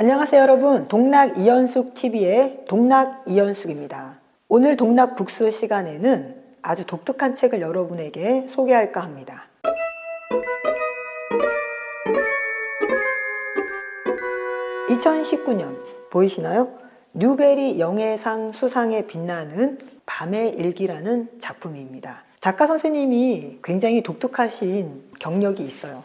안녕하세요 여러분, 동락 이연숙 TV의 동락 이연숙입니다. 오늘 동락 북수 시간에는 아주 독특한 책을 여러분에게 소개할까 합니다. 2019년 보이시나요? 뉴베리 영예상 수상에 빛나는 밤의 일기라는 작품입니다. 작가 선생님이 굉장히 독특하신 경력이 있어요.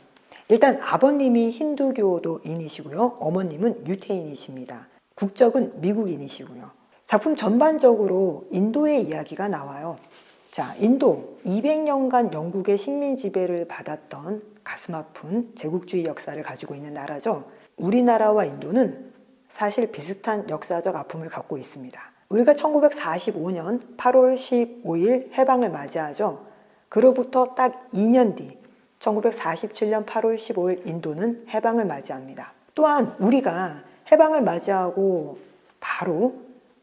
일단 아버님이 힌두교도인이시고요. 어머님은 유태인이십니다. 국적은 미국인이시고요. 작품 전반적으로 인도의 이야기가 나와요. 자, 인도 200년간 영국의 식민 지배를 받았던 가슴 아픈 제국주의 역사를 가지고 있는 나라죠. 우리나라와 인도는 사실 비슷한 역사적 아픔을 갖고 있습니다. 우리가 1945년 8월 15일 해방을 맞이하죠. 그로부터 딱 2년 뒤 1947년 8월 15일 인도는 해방을 맞이합니다. 또한 우리가 해방을 맞이하고 바로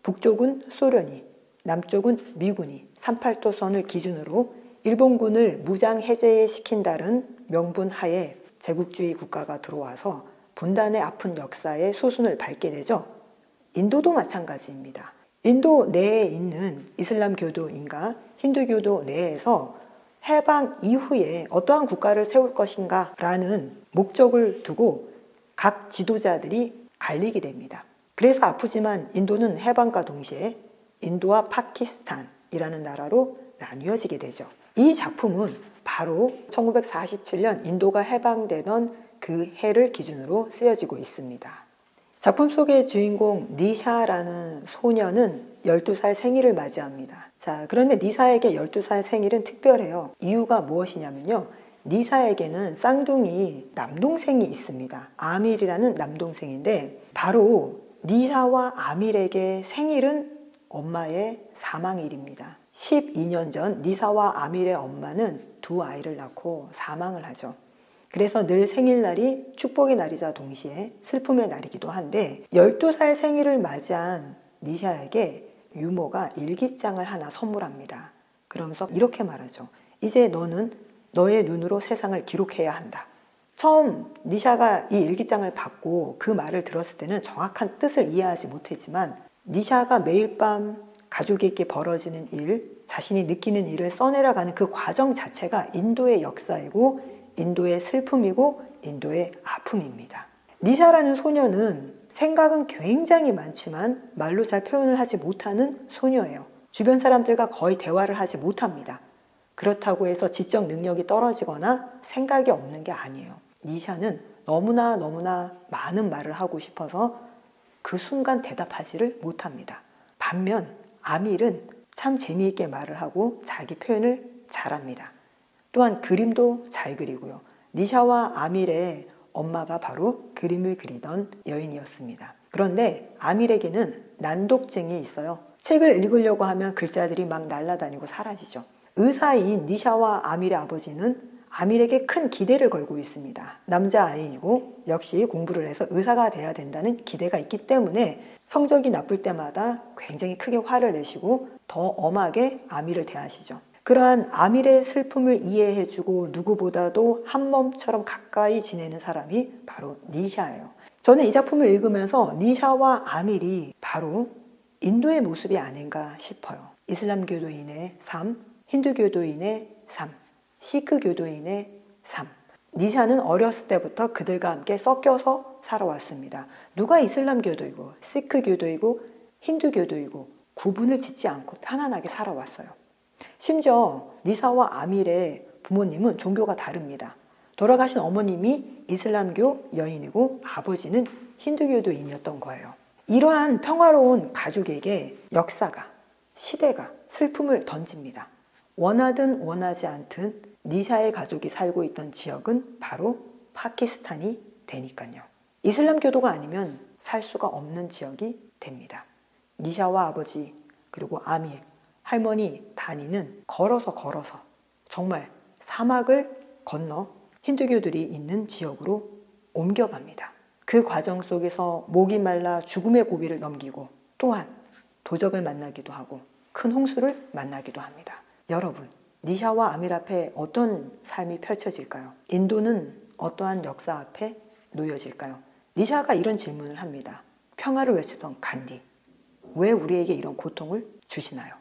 북쪽은 소련이, 남쪽은 미군이 38도선을 기준으로 일본군을 무장 해제시킨다는 명분 하에 제국주의 국가가 들어와서 분단의 아픈 역사의 수순을 밟게 되죠. 인도도 마찬가지입니다. 인도 내에 있는 이슬람교도인가 힌두교도 내에서 해방 이후에 어떠한 국가를 세울 것인가 라는 목적을 두고 각 지도자들이 갈리게 됩니다. 그래서 아프지만 인도는 해방과 동시에 인도와 파키스탄이라는 나라로 나뉘어지게 되죠. 이 작품은 바로 1947년 인도가 해방되던 그 해를 기준으로 쓰여지고 있습니다. 작품 속의 주인공 니샤라는 소녀는 12살 생일을 맞이합니다. 자, 그런데 니사에게 12살 생일은 특별해요. 이유가 무엇이냐면요. 니사에게는 쌍둥이 남동생이 있습니다. 아밀이라는 남동생인데 바로 니사와 아밀에게 생일은 엄마의 사망일입니다. 12년 전 니사와 아밀의 엄마는 두 아이를 낳고 사망을 하죠. 그래서 늘 생일날이 축복의 날이자 동시에 슬픔의 날이기도 한데 12살 생일을 맞이한 니샤에게 유모가 일기장을 하나 선물합니다. 그러면서 이렇게 말하죠. 이제 너는 너의 눈으로 세상을 기록해야 한다. 처음 니샤가 이 일기장을 받고 그 말을 들었을 때는 정확한 뜻을 이해하지 못했지만 니샤가 매일 밤 가족에게 벌어지는 일, 자신이 느끼는 일을 써내려가는 그 과정 자체가 인도의 역사이고 인도의 슬픔이고 인도의 아픔입니다. 니샤라는 소녀는 생각은 굉장히 많지만 말로 잘 표현을 하지 못하는 소녀예요. 주변 사람들과 거의 대화를 하지 못합니다. 그렇다고 해서 지적 능력이 떨어지거나 생각이 없는 게 아니에요. 니샤는 너무나 많은 말을 하고 싶어서 그 순간 대답하지를 못합니다. 반면 아밀은 참 재미있게 말을 하고 자기 표현을 잘합니다. 또한 그림도 잘 그리고요. 니샤와 아밀의 엄마가 바로 그림을 그리던 여인이었습니다. 그런데 아밀에게는 난독증이 있어요. 책을 읽으려고 하면 글자들이 막 날아다니고 사라지죠. 의사인 니샤와 아밀의 아버지는 아밀에게 큰 기대를 걸고 있습니다. 남자아이이고 역시 공부를 해서 의사가 돼야 된다는 기대가 있기 때문에 성적이 나쁠 때마다 굉장히 크게 화를 내시고 더 엄하게 아밀을 대하시죠. 그러한 아밀의 슬픔을 이해해주고 누구보다도 한 몸처럼 가까이 지내는 사람이 바로 니샤예요. 저는 이 작품을 읽으면서 니샤와 아밀이 바로 인도의 모습이 아닌가 싶어요. 이슬람교도인의 삶, 힌두교도인의 삶, 시크교도인의 삶. 니샤는 어렸을 때부터 그들과 함께 섞여서 살아왔습니다. 누가 이슬람교도이고 시크교도이고 힌두교도이고 구분을 짓지 않고 편안하게 살아왔어요. 심지어 니사와 아밀의 부모님은 종교가 다릅니다. 돌아가신 어머님이 이슬람교 여인이고 아버지는 힌두교도인이었던 거예요. 이러한 평화로운 가족에게 역사가, 시대가 슬픔을 던집니다. 원하든 원하지 않든 니샤의 가족이 살고 있던 지역은 바로 파키스탄이 되니까요. 이슬람교도가 아니면 살 수가 없는 지역이 됩니다. 니샤와 아버지 그리고 아밀, 할머니 다니는 걸어서 정말 사막을 건너 힌두교들이 있는 지역으로 옮겨갑니다. 그 과정 속에서 목이 말라 죽음의 고비를 넘기고 또한 도적을 만나기도 하고 큰 홍수를 만나기도 합니다. 여러분, 니샤와 아밀 앞에 어떤 삶이 펼쳐질까요? 인도는 어떠한 역사 앞에 놓여질까요? 니샤가 이런 질문을 합니다. 평화를 외치던 간디, 왜 우리에게 이런 고통을 주시나요?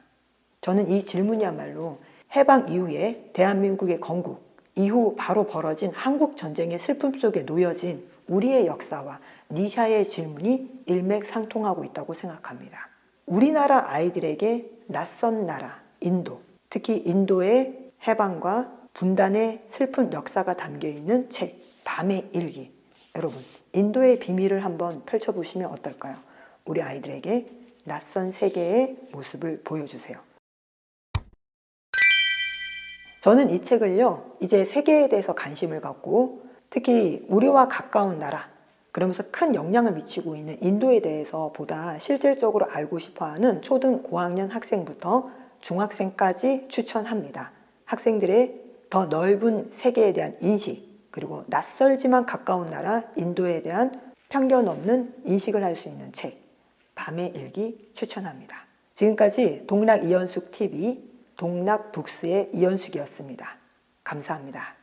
저는 이 질문이야말로 해방 이후에 대한민국의 건국 이후 바로 벌어진 한국 전쟁의 슬픔 속에 놓여진 우리의 역사와 니샤의 질문이 일맥상통하고 있다고 생각합니다. 우리나라 아이들에게 낯선 나라 인도, 특히 인도의 해방과 분단의 슬픈 역사가 담겨있는 책 밤의 일기, 여러분 인도의 비밀을 한번 펼쳐보시면 어떨까요? 우리 아이들에게 낯선 세계의 모습을 보여주세요. 저는 이 책을요, 이제 세계에 대해서 관심을 갖고 특히 우리와 가까운 나라, 그러면서 큰 영향을 미치고 있는 인도에 대해서 보다 실질적으로 알고 싶어하는 초등 고학년 학생부터 중학생까지 추천합니다. 학생들의 더 넓은 세계에 대한 인식, 그리고 낯설지만 가까운 나라 인도에 대한 편견 없는 인식을 할 수 있는 책 밤의 일기 추천합니다. 지금까지 동락 이현숙 TV 동락북스의 이현숙이었습니다. 감사합니다.